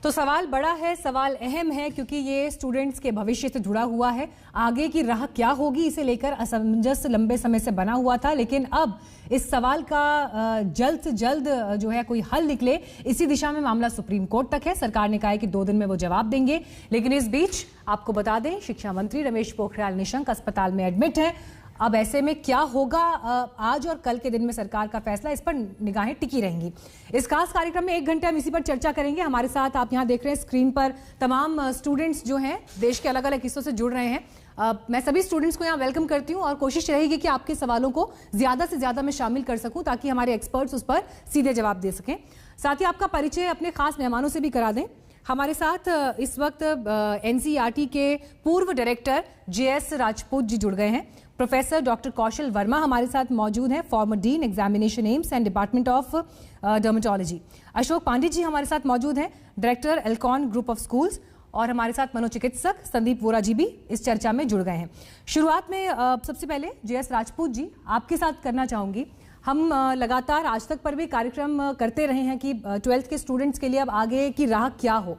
तो सवाल बड़ा है, सवाल अहम है, क्योंकि ये स्टूडेंट्स के भविष्य से जुड़ा हुआ है। आगे की राह क्या होगी, इसे लेकर असमंजस लंबे समय से बना हुआ था, लेकिन अब इस सवाल का जल्द से जल्द जो है कोई हल निकले, इसी दिशा में मामला सुप्रीम कोर्ट तक है। सरकार ने कहा है कि 2 दिन में वो जवाब देंगे, लेकिन इस बीच आपको बता दें, शिक्षा मंत्री रमेश पोखरियाल निशंक अस्पताल में एडमिट हैं। अब ऐसे में क्या होगा, आज और कल के दिन में सरकार का फैसला, इस पर निगाहें टिकी रहेंगी। इस खास कार्यक्रम में 1 घंटे हम इसी पर चर्चा करेंगे। हमारे साथ आप यहां देख रहे हैं स्क्रीन पर तमाम स्टूडेंट्स जो हैं देश के अलग अलग हिस्सों से जुड़ रहे हैं। मैं सभी स्टूडेंट्स को यहाँ वेलकम करती हूँ और कोशिश रहेगी कि आपके सवालों को ज्यादा से ज्यादा मैं शामिल कर सकूं, ताकि हमारे एक्सपर्ट्स उस पर सीधे जवाब दे सकें। साथ ही आपका परिचय अपने खास मेहमानों से भी करा दें। हमारे साथ इस वक्त एनसीईआरटी के पूर्व डायरेक्टर जेएस राजपूत जी जुड़ गए हैं। प्रोफेसर डॉक्टर कौशल वर्मा हमारे साथ मौजूद हैं, former dean examination AIIMS and department of dermatology. Ashok Pandey ji हमारे साथ मौजूद हैं, director Ahlcon group of schools. और हमारे साथ मनोचिकित्सक संदीप वोरा जी भी इस चर्चा में जुड़ गए हैं। शुरुआत में सबसे पहले जेएस राजपूत जी आपके साथ करना चाहूंगी। हम लगातार आज तक पर भी कार्यक्रम करते रहे हैं कि 12th के स्टूडेंट्स के लिए अब आगे की राह क्या हो।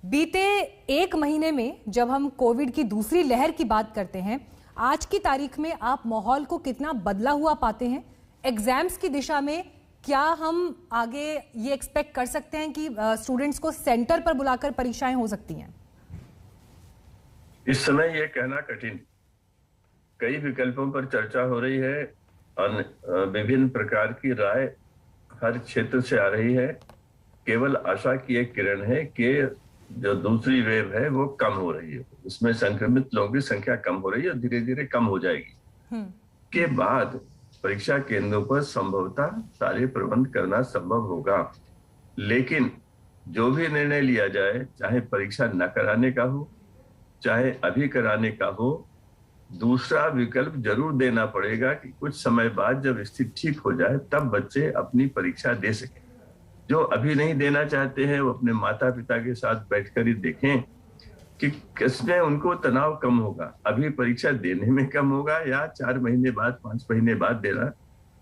बीते 1 महीने में जब हम कोविड की दूसरी लहर की बात करते हैं, आज की तारीख में आप माहौल को कितना बदला हुआ पाते हैं? एग्जाम्स की दिशा में क्या हम आगे ये एक्सपेक्ट कर सकते हैं कि स्टूडेंट्स को सेंटर पर बुलाकर परीक्षाएं हो सकती हैं? इस समय ये कहना कठिन। कई विकल्पों पर चर्चा हो रही है और विभिन्न प्रकार की राय हर क्षेत्र से आ रही है। केवल आशा की एक किरण है कि जो दूसरी वेव है वो कम हो रही है, उसमें संक्रमित लोगों की संख्या कम हो रही है और धीरे धीरे कम हो जाएगी। के बाद परीक्षा केंद्रों पर संभवतः सारे प्रबंध करना संभव होगा। लेकिन जो भी निर्णय लिया जाए, चाहे परीक्षा न कराने का हो, चाहे अभी कराने का हो, दूसरा विकल्प जरूर देना पड़ेगा कि कुछ समय बाद जब स्थिति ठीक हो जाए तब बच्चे अपनी परीक्षा दे सकें। जो अभी नहीं देना चाहते हैं वो अपने माता पिता के साथ बैठकर ही देखें कि किसमें उनको तनाव कम होगा, अभी परीक्षा देने में कम होगा या 4 महीने बाद 5 महीने बाद देना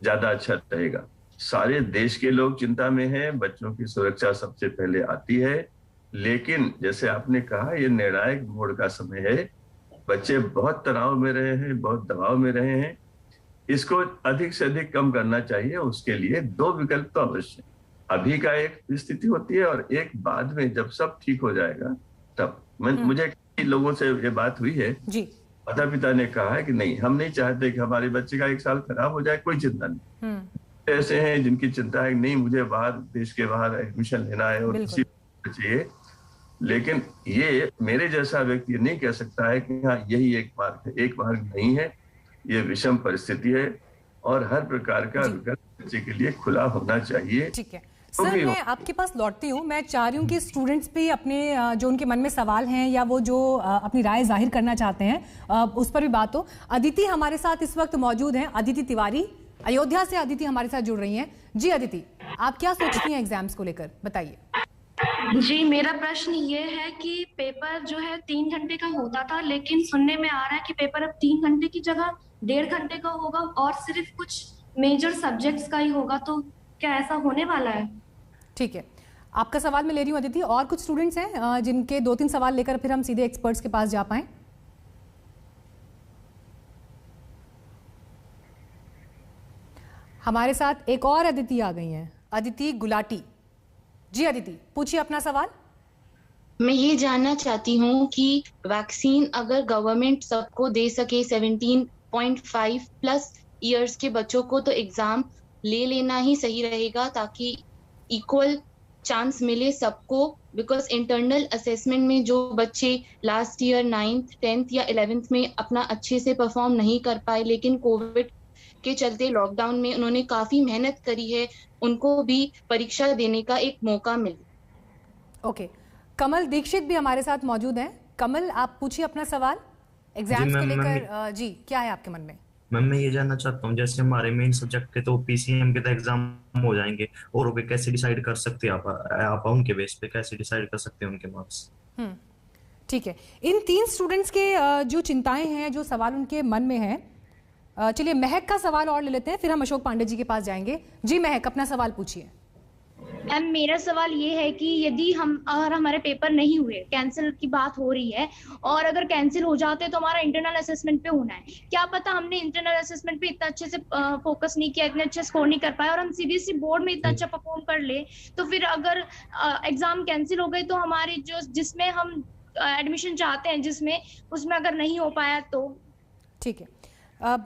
ज्यादा अच्छा रहेगा। सारे देश के लोग चिंता में हैं, बच्चों की सुरक्षा सबसे पहले आती है। लेकिन जैसे आपने कहा, ये निर्णायक मोड़ का समय है। बच्चे बहुत तनाव में रहे हैं, बहुत दबाव में रहे हैं। इसको अधिक से अधिक कम करना चाहिए। उसके लिए 2 विकल्प तो अवश्य, अभी का एक स्थिति होती है और एक बाद में जब सब ठीक हो जाएगा तब। मुझे कई लोगों से ये बात हुई है जी। माता पिता ने कहा है कि नहीं, हम नहीं चाहते कि हमारे बच्चे का 1 साल खराब हो जाए, कोई चिंता नहीं। ऐसे हैं जिनकी चिंता है नहीं, मुझे बाहर, देश के बाहर एडमिशन लेना है और किसी चाहिए। लेकिन ये मेरे जैसा व्यक्ति ये नहीं कह सकता है कि हाँ यही एक मार्ग है। एक मार्ग नहीं है, ये विषम परिस्थिति है और हर प्रकार का विकल्प बच्चे के लिए खुला होना चाहिए। ठीक है सर, मैं आपके पास लौटती हूँ। मैं चाह रही हूँ कि स्टूडेंट्स भी अपने जो उनके मन में सवाल हैं या वो जो अपनी राय जाहिर करना चाहते हैं उस पर भी बात हो। अदिति हमारे साथ इस वक्त मौजूद हैं, अदिति तिवारी, अयोध्या से अदिति हमारे साथ जुड़ रही हैं। जी अदिति, आप क्या सोचती हैं एग्जाम्स को लेकर, बताइए। जी, मेरा प्रश्न ये है कि पेपर जो है 3 घंटे का होता था, लेकिन सुनने में आ रहा है कि पेपर अब 3 घंटे की जगह 1.5 घंटे का होगा और सिर्फ कुछ मेजर सब्जेक्ट्स का ही होगा। तो क्या ऐसा होने वाला है? ठीक है, आपका सवाल मैं ले रही हूँ अदिति। और कुछ स्टूडेंट्स हैं जिनके 2-3 सवाल लेकर फिर हम सीधे एक्सपर्ट्स के पास जा पाएं। हमारे साथ एक और अदिति आ गई हैं, अदिति गुलाटी। जी अदिति, पूछिए अपना सवाल। मैं ये जानना चाहती हूँ कि वैक्सीन अगर गवर्नमेंट सबको दे सके 17.5 प्लस ईयर्स के बच्चों को, तो एग्जाम ले लेना ही सही रहेगा ताकि इक्वल चांस मिले सबको। बिकॉज इंटरनल असेसमेंट में जो बच्चे लास्ट ईयर 9th 10th या 11th में अपना अच्छे से परफॉर्म नहीं कर पाए, लेकिन कोविड के चलते लॉकडाउन में उन्होंने काफी मेहनत करी है, उनको भी परीक्षा देने का एक मौका मिले। ओके, कमल दीक्षित भी हमारे साथ मौजूद हैं। कमल, आप पूछिए अपना सवाल एग्जाम्स को लेकर। जी, क्या है आपके मन में? मैम, मैं ये जानना चाहता हूँ, जैसे हमारे मेन सब्जेक्ट के तो पीसीएम के तो एग्जाम हो जाएंगे और वो कैसे डिसाइड कर सकते हैं आप उनके बेस पे कैसे डिसाइड कर सकते हैं उनके मार्क्स? ठीक है, इन 3 स्टूडेंट्स के जो चिंताएं हैं, जो सवाल उनके मन में है, चलिए महक का सवाल और ले लेते हैं, फिर हम अशोक पांडे जी के पास जाएंगे। जी महक, अपना सवाल पूछिए। मैम मेरा सवाल ये है कि यदि अगर हमारे पेपर नहीं हुए, कैंसिल की बात हो रही है, और अगर कैंसिल हो जाते तो हमारा इंटरनल असेसमेंट पे होना है, क्या पता हमने इंटरनल असेसमेंट पे इतना अच्छे से फोकस नहीं किया, इतने अच्छे स्कोर नहीं कर पाए, और हम सीबीएसई बोर्ड में इतना अच्छा परफॉर्म कर ले, तो फिर अगर एग्जाम कैंसिल हो गए तो हमारी जिसमें हम एडमिशन चाहते हैं, जिसमें उसमें अगर नहीं हो पाया तो। ठीक है।